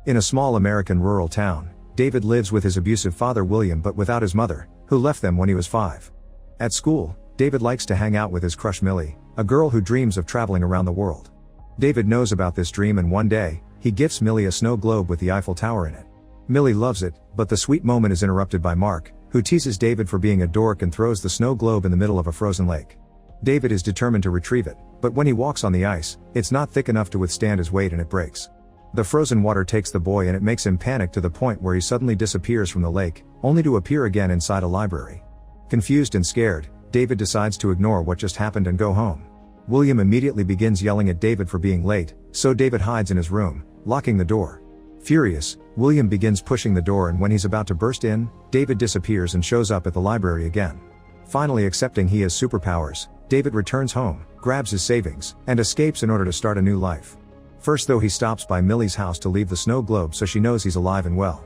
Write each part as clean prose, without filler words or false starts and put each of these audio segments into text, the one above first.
In a small American rural town, David lives with his abusive father William but without his mother, who left them when he was 5. At school, David likes to hang out with his crush Millie, a girl who dreams of traveling around the world. David knows about this dream and one day, he gifts Millie a snow globe with the Eiffel Tower in it. Millie loves it, but the sweet moment is interrupted by Mark, who teases David for being a dork and throws the snow globe in the middle of a frozen lake. David is determined to retrieve it, but when he walks on the ice, it's not thick enough to withstand his weight and it breaks. The frozen water takes the boy and it makes him panic to the point where he suddenly disappears from the lake, only to appear again inside a library. Confused and scared, David decides to ignore what just happened and go home. William immediately begins yelling at David for being late, so David hides in his room, locking the door. Furious, William begins pushing the door and when he's about to burst in, David disappears and shows up at the library again. Finally accepting he has superpowers, David returns home, grabs his savings, and escapes in order to start a new life. First though he stops by Millie's house to leave the snow globe so she knows he's alive and well.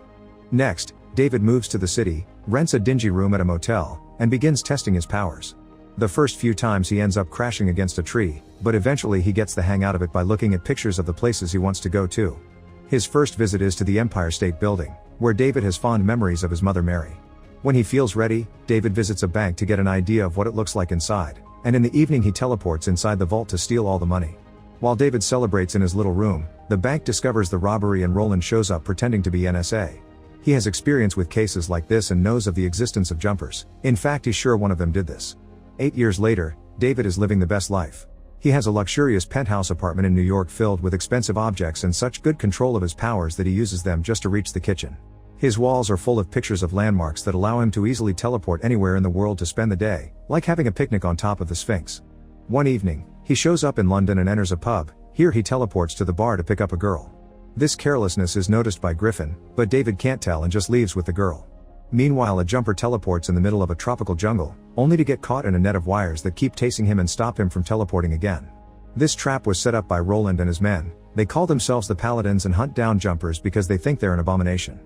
Next, David moves to the city, rents a dingy room at a motel, and begins testing his powers. The first few times he ends up crashing against a tree, but eventually he gets the hang out of it by looking at pictures of the places he wants to go to. His first visit is to the Empire State Building, where David has fond memories of his mother Mary. When he feels ready, David visits a bank to get an idea of what it looks like inside, and in the evening he teleports inside the vault to steal all the money. While David celebrates in his little room, the bank discovers the robbery and Roland shows up pretending to be NSA. He has experience with cases like this and knows of the existence of jumpers. In fact, he's sure one of them did this. 8 years later, David is living the best life. He has a luxurious penthouse apartment in New York filled with expensive objects and such good control of his powers that he uses them just to reach the kitchen. His walls are full of pictures of landmarks that allow him to easily teleport anywhere in the world to spend the day, like having a picnic on top of the Sphinx. One evening, he shows up in London and enters a pub. Here he teleports to the bar to pick up a girl. This carelessness is noticed by Griffin, but David can't tell and just leaves with the girl. Meanwhile, a jumper teleports in the middle of a tropical jungle, only to get caught in a net of wires that keep tasing him and stop him from teleporting again. This trap was set up by Roland and his men. They call themselves the Paladins and hunt down jumpers because they think they're an abomination.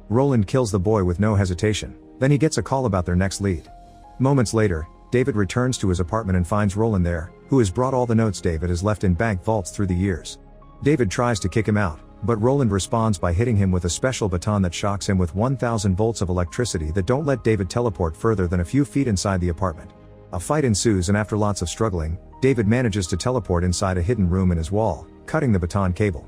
Roland kills the boy with no hesitation, then he gets a call about their next lead. Moments later, David returns to his apartment and finds Roland there, who has brought all the notes David has left in bank vaults through the years. David tries to kick him out, but Roland responds by hitting him with a special baton that shocks him with 1000 volts of electricity that don't let David teleport further than a few feet inside the apartment. A fight ensues and after lots of struggling, David manages to teleport inside a hidden room in his wall, cutting the baton cable.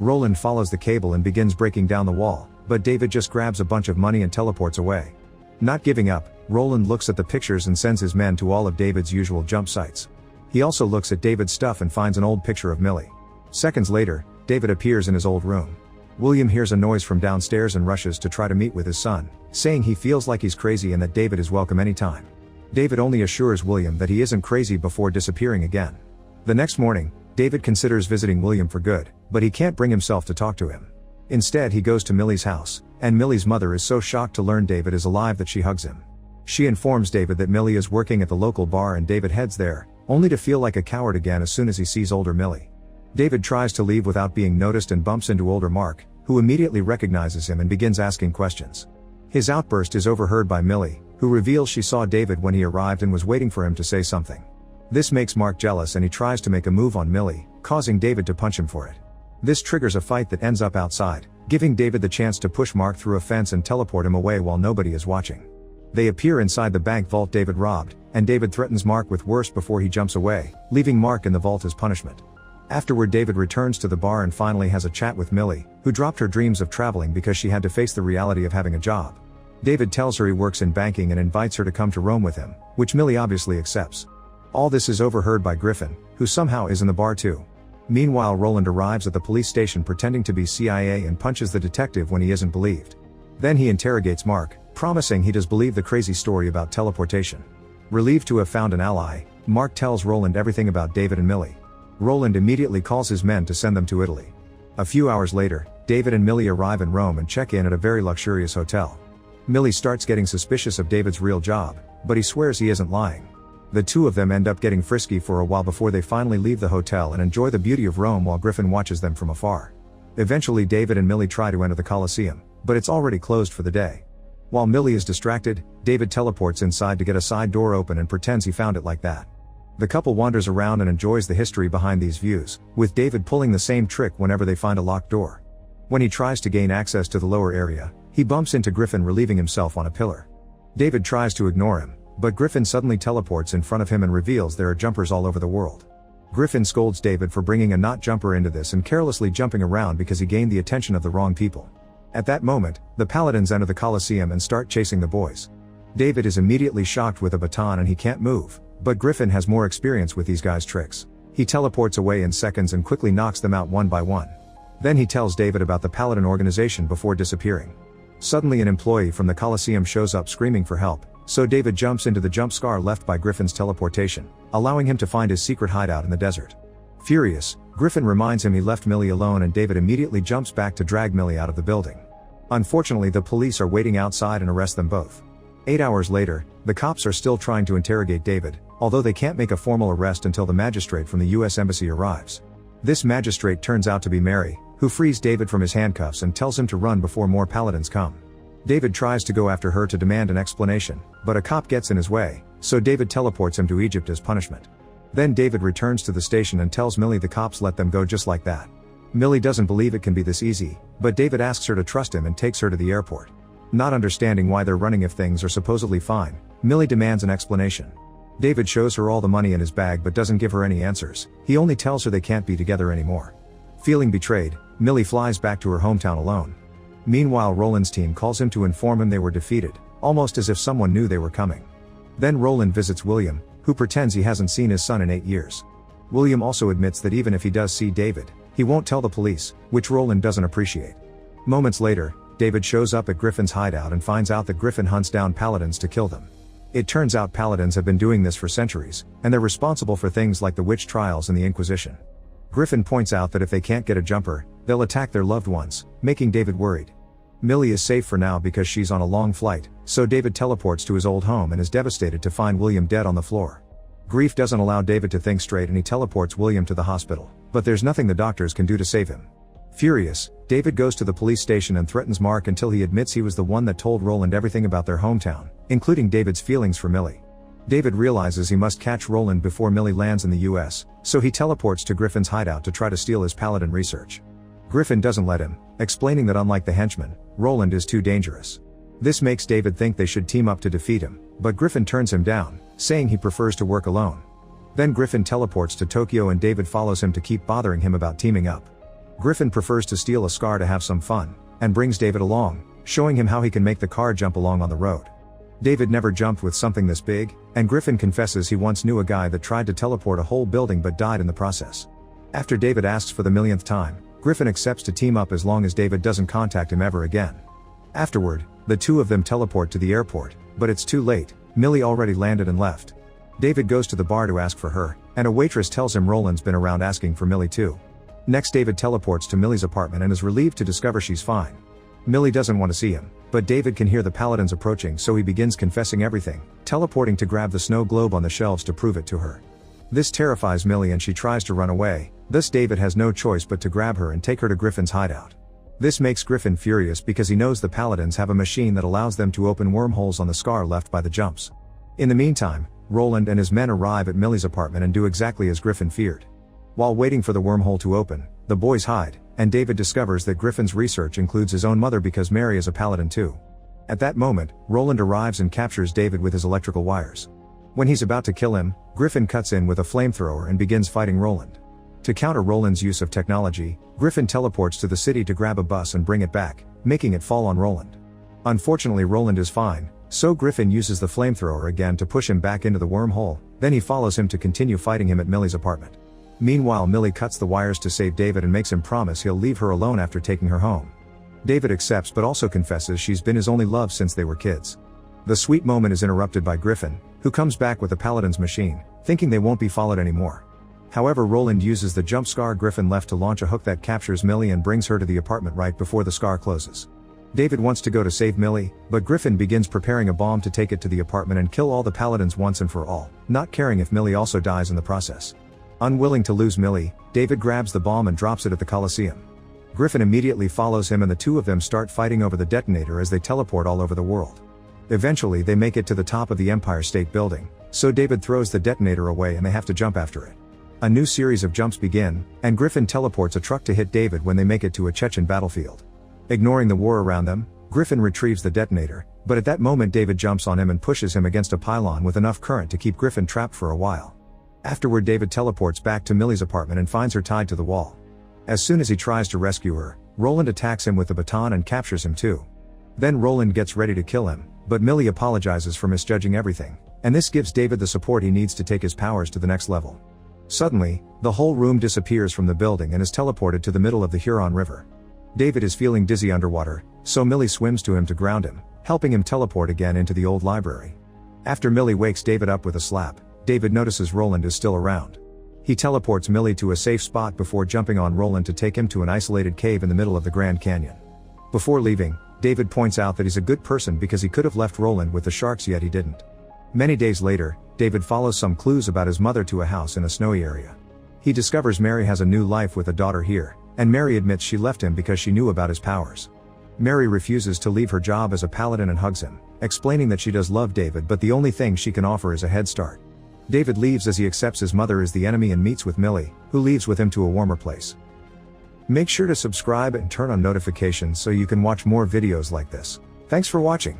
Roland follows the cable and begins breaking down the wall, but David just grabs a bunch of money and teleports away. Not giving up, Roland looks at the pictures and sends his men to all of David's usual jump sites. He also looks at David's stuff and finds an old picture of Millie. Seconds later, David appears in his old room. William hears a noise from downstairs and rushes to try to meet with his son, saying he feels like he's crazy and that David is welcome anytime. David only assures William that he isn't crazy before disappearing again. The next morning, David considers visiting William for good, but he can't bring himself to talk to him. Instead he goes to Millie's house, and Millie's mother is so shocked to learn David is alive that she hugs him. She informs David that Millie is working at the local bar and David heads there, only to feel like a coward again as soon as he sees older Millie. David tries to leave without being noticed and bumps into older Mark, who immediately recognizes him and begins asking questions. His outburst is overheard by Millie, who reveals she saw David when he arrived and was waiting for him to say something. This makes Mark jealous and he tries to make a move on Millie, causing David to punch him for it. This triggers a fight that ends up outside, giving David the chance to push Mark through a fence and teleport him away while nobody is watching. They appear inside the bank vault David robbed, and David threatens Mark with worse before he jumps away, leaving Mark in the vault as punishment. Afterward, David returns to the bar and finally has a chat with Millie, who dropped her dreams of traveling because she had to face the reality of having a job. David tells her he works in banking and invites her to come to Rome with him, which Millie obviously accepts. All this is overheard by Griffin, who somehow is in the bar too. Meanwhile, Roland arrives at the police station pretending to be CIA and punches the detective when he isn't believed. Then he interrogates Mark, promising he does believe the crazy story about teleportation. Relieved to have found an ally, Mark tells Roland everything about David and Millie. Roland immediately calls his men to send them to Italy. A few hours later, David and Millie arrive in Rome and check in at a very luxurious hotel. Millie starts getting suspicious of David's real job, but he swears he isn't lying. The two of them end up getting frisky for a while before they finally leave the hotel and enjoy the beauty of Rome while Griffin watches them from afar. Eventually, David and Millie try to enter the Colosseum, but it's already closed for the day. While Millie is distracted, David teleports inside to get a side door open and pretends he found it like that. The couple wanders around and enjoys the history behind these views, with David pulling the same trick whenever they find a locked door. When he tries to gain access to the lower area, he bumps into Griffin relieving himself on a pillar. David tries to ignore him, but Griffin suddenly teleports in front of him and reveals there are jumpers all over the world. Griffin scolds David for bringing a not jumper into this and carelessly jumping around because he gained the attention of the wrong people. At that moment, the paladins enter the Colosseum and start chasing the boys. David is immediately shocked with a baton and he can't move, but Griffin has more experience with these guys' tricks. He teleports away in seconds and quickly knocks them out one by one. Then he tells David about the paladin organization before disappearing. Suddenly an employee from the Colosseum shows up screaming for help, so David jumps into the jump scar left by Griffin's teleportation, allowing him to find his secret hideout in the desert. Furious, Griffin reminds him he left Millie alone and David immediately jumps back to drag Millie out of the building. Unfortunately, the police are waiting outside and arrest them both. 8 hours later, the cops are still trying to interrogate David, although they can't make a formal arrest until the magistrate from the US Embassy arrives. This magistrate turns out to be Mary, who frees David from his handcuffs and tells him to run before more paladins come. David tries to go after her to demand an explanation, but a cop gets in his way, so David teleports him to Egypt as punishment. Then David returns to the station and tells Millie the cops let them go just like that. Millie doesn't believe it can be this easy, but David asks her to trust him and takes her to the airport. Not understanding why they're running if things are supposedly fine, Millie demands an explanation. David shows her all the money in his bag but doesn't give her any answers. He only tells her they can't be together anymore. Feeling betrayed, Millie flies back to her hometown alone. Meanwhile, Roland's team calls him to inform him they were defeated, almost as if someone knew they were coming. Then Roland visits William, who pretends he hasn't seen his son in 8 years. William also admits that even if he does see David, he won't tell the police, which Roland doesn't appreciate. Moments later, David shows up at Griffin's hideout and finds out that Griffin hunts down paladins to kill them. It turns out paladins have been doing this for centuries, and they're responsible for things like the witch trials and the Inquisition. Griffin points out that if they can't get a jumper, they'll attack their loved ones, making David worried. Millie is safe for now because she's on a long flight, so David teleports to his old home and is devastated to find William dead on the floor. Grief doesn't allow David to think straight and he teleports William to the hospital, but there's nothing the doctors can do to save him. Furious, David goes to the police station and threatens Mark until he admits he was the one that told Roland everything about their hometown, including David's feelings for Millie. David realizes he must catch Roland before Millie lands in the US, so he teleports to Griffin's hideout to try to steal his paladin research. Griffin doesn't let him, explaining that unlike the henchman, Roland is too dangerous. This makes David think they should team up to defeat him, but Griffin turns him down, saying he prefers to work alone. Then Griffin teleports to Tokyo and David follows him to keep bothering him about teaming up. Griffin prefers to steal a scar to have some fun, and brings David along, showing him how he can make the car jump along on the road. David never jumped with something this big, and Griffin confesses he once knew a guy that tried to teleport a whole building but died in the process. After David asks for the millionth time, Griffin accepts to team up as long as David doesn't contact him ever again. Afterward, the two of them teleport to the airport, but it's too late, Millie already landed and left. David goes to the bar to ask for her, and a waitress tells him Roland's been around asking for Millie too. Next, David teleports to Millie's apartment and is relieved to discover she's fine. Millie doesn't want to see him, but David can hear the paladins approaching, so he begins confessing everything, teleporting to grab the snow globe on the shelves to prove it to her. This terrifies Millie and she tries to run away, thus David has no choice but to grab her and take her to Griffin's hideout. This makes Griffin furious because he knows the paladins have a machine that allows them to open wormholes on the scar left by the jumps. In the meantime, Roland and his men arrive at Millie's apartment and do exactly as Griffin feared. While waiting for the wormhole to open, the boys hide, and David discovers that Griffin's research includes his own mother because Mary is a paladin too. At that moment, Roland arrives and captures David with his electrical wires. When he's about to kill him, Griffin cuts in with a flamethrower and begins fighting Roland. To counter Roland's use of technology, Griffin teleports to the city to grab a bus and bring it back, making it fall on Roland. Unfortunately, Roland is fine, so Griffin uses the flamethrower again to push him back into the wormhole, then he follows him to continue fighting him at Millie's apartment. Meanwhile, Millie cuts the wires to save David and makes him promise he'll leave her alone after taking her home. David accepts but also confesses she's been his only love since they were kids. The sweet moment is interrupted by Griffin, who comes back with the paladin's machine, thinking they won't be followed anymore. However, Roland uses the jump scar Griffin left to launch a hook that captures Millie and brings her to the apartment right before the scar closes. David wants to go to save Millie, but Griffin begins preparing a bomb to take it to the apartment and kill all the paladins once and for all, not caring if Millie also dies in the process. Unwilling to lose Millie, David grabs the bomb and drops it at the Colosseum. Griffin immediately follows him and the two of them start fighting over the detonator as they teleport all over the world. Eventually they make it to the top of the Empire State Building, so David throws the detonator away and they have to jump after it. A new series of jumps begin, and Griffin teleports a truck to hit David when they make it to a Chechen battlefield. Ignoring the war around them, Griffin retrieves the detonator, but at that moment David jumps on him and pushes him against a pylon with enough current to keep Griffin trapped for a while. Afterward, David teleports back to Millie's apartment and finds her tied to the wall. As soon as he tries to rescue her, Roland attacks him with the baton and captures him too. Then Roland gets ready to kill him, but Millie apologizes for misjudging everything, and this gives David the support he needs to take his powers to the next level. Suddenly, the whole room disappears from the building and is teleported to the middle of the Huron River. David is feeling dizzy underwater, so Millie swims to him to ground him, helping him teleport again into the old library. After Millie wakes David up with a slap, David notices Roland is still around. He teleports Millie to a safe spot before jumping on Roland to take him to an isolated cave in the middle of the Grand Canyon. Before leaving, David points out that he's a good person because he could have left Roland with the sharks, yet he didn't. Many days later, David follows some clues about his mother to a house in a snowy area. He discovers Mary has a new life with a daughter here, and Mary admits she left him because she knew about his powers. Mary refuses to leave her job as a paladin and hugs him, explaining that she does love David but the only thing she can offer is a head start. David leaves as he accepts his mother is the enemy and meets with Millie, who leaves with him to a warmer place. Make sure to subscribe and turn on notifications so you can watch more videos like this. Thanks for watching.